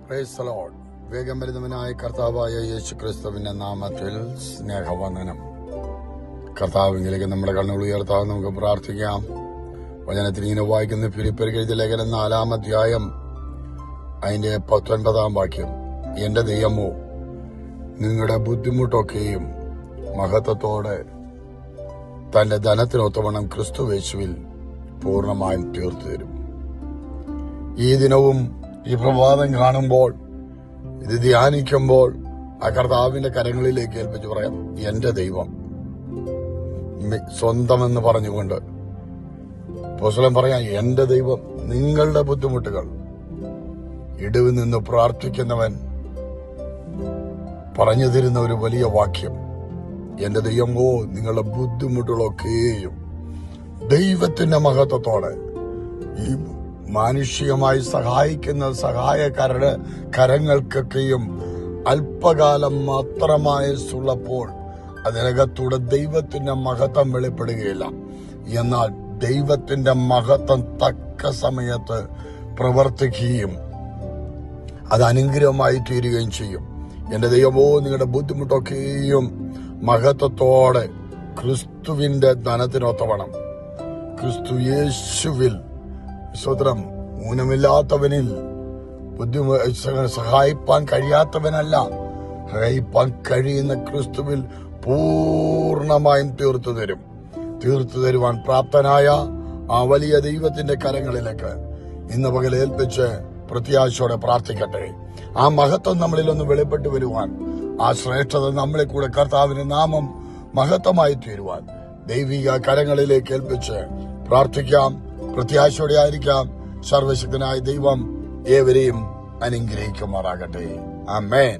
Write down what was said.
Praise the Lord. വേഗം വരുന്നവനായ കർത്താവായ യേശു ക്രിസ്തുവിന്റെ നാമത്തിൽ സ്നേഹവന്ദനം. കർത്താവിലേക്ക് നമ്മുടെ കണ്ണുകൾ ഉയർത്താൻ നമുക്ക് പ്രാർത്ഥിക്കാം. വചനത്തിൽ ഇങ്ങനെ വായിക്കുന്ന ഫിലിപ്പിയർക്ക് എഴുതിയ ലേഖനം 4-ാം അധ്യായം അതിന്റെ 19-ാം വാക്യം. എന്റെ ദൈവമോ നിങ്ങളുടെ ബുദ്ധിമുട്ടൊക്കെയും മഹത്വത്തോടെ തന്റെ ധനത്തിനൊത്തവണ്ണം ക്രിസ്തുയേശുവിൽ പൂർണ്ണമായും തീർത്തു തരും. ഈ ദിനവും ഈ പ്രഭാതം കാണുമ്പോൾ, ഇത് ധ്യാനിക്കുമ്പോൾ ആ കർത്താവിന്റെ കരങ്ങളിലേക്ക് ഏൽപ്പിച്ച് പറയാം, എന്റെ ദൈവം സ്വന്തമെന്ന് പറഞ്ഞുകൊണ്ട് അപ്പോസ്തലൻ പറയാം, എന്റെ ദൈവം നിങ്ങളുടെ ബുദ്ധിമുട്ടുകൾ ഇടിവിൽ നിന്ന് പ്രാർത്ഥിക്കുന്നവൻ പറഞ്ഞു തരുന്ന ഒരു വലിയ വാക്യം. എന്റെ ദൈവമോ നിങ്ങളുടെ ബുദ്ധിമുട്ടുകളൊക്കെയും ദൈവത്തിന്റെ മഹത്വത്തോടെ ഈ മാനുഷികമായി സഹായിക്കുന്ന സഹായക്കാരുടെ കരങ്ങൾക്കൊക്കെയും അല്പകാലം മാത്രമായുള്ളപ്പോൾ അതിനകത്തൂടെ ദൈവത്തിന്റെ മഹത്വം വെളിപ്പെടുകയില്ല. എന്നാൽ ദൈവത്തിന്റെ മഹത്വം തക്ക സമയത്ത് പ്രവർത്തിക്കുകയും അത് അനുഗ്രഹമായി തീരുകയും ചെയ്യും. എന്റെ ദൈവമോ നിങ്ങളുടെ ബുദ്ധിമുട്ടൊക്കെയും മഹത്വത്തോടെ ക്രിസ്തുവിന്റെ ധനത്തിനൊത്തവണ്ണം ക്രിസ്തു യേശുവിൽ സ്വതന്ത്രം ഊനമില്ലാത്തവനിൽ സഹായിപ്പാൻ കഴിയാത്തവനല്ല, സഹായിപ്പാൻ കഴിയുന്ന ക്രിസ്തുവിൽ പൂർണ്ണമായും തീർത്തു തരുവാൻ പ്രാപ്തനായ ആ വലിയ ദൈവത്തിന്റെ കരങ്ങളിലേക്ക് ഇന്ന് പകൽ ഏൽപ്പിച്ച് പ്രത്യാശയോടെ പ്രാർത്ഥിക്കട്ടെ. ആ മഹത്വം നമ്മളിൽ ഒന്ന് വെളിപ്പെട്ടു വരുവാൻ, ആ ശ്രേഷ്ഠത നമ്മളെ കൂടെ കർത്താവിന്റെ നാമം മഹത്വമായി തീരുവാൻ ദൈവിക കരങ്ങളിലേക്ക് ഏൽപ്പിച്ച് പ്രാർത്ഥിക്കാം. പ്രത്യാശയോടെ ആയിരിക്കാം. സർവശക്തനായ ദൈവം ഏവരെയും അനുഗ്രഹിക്കുമാറാകട്ടെ. ആമേൻ.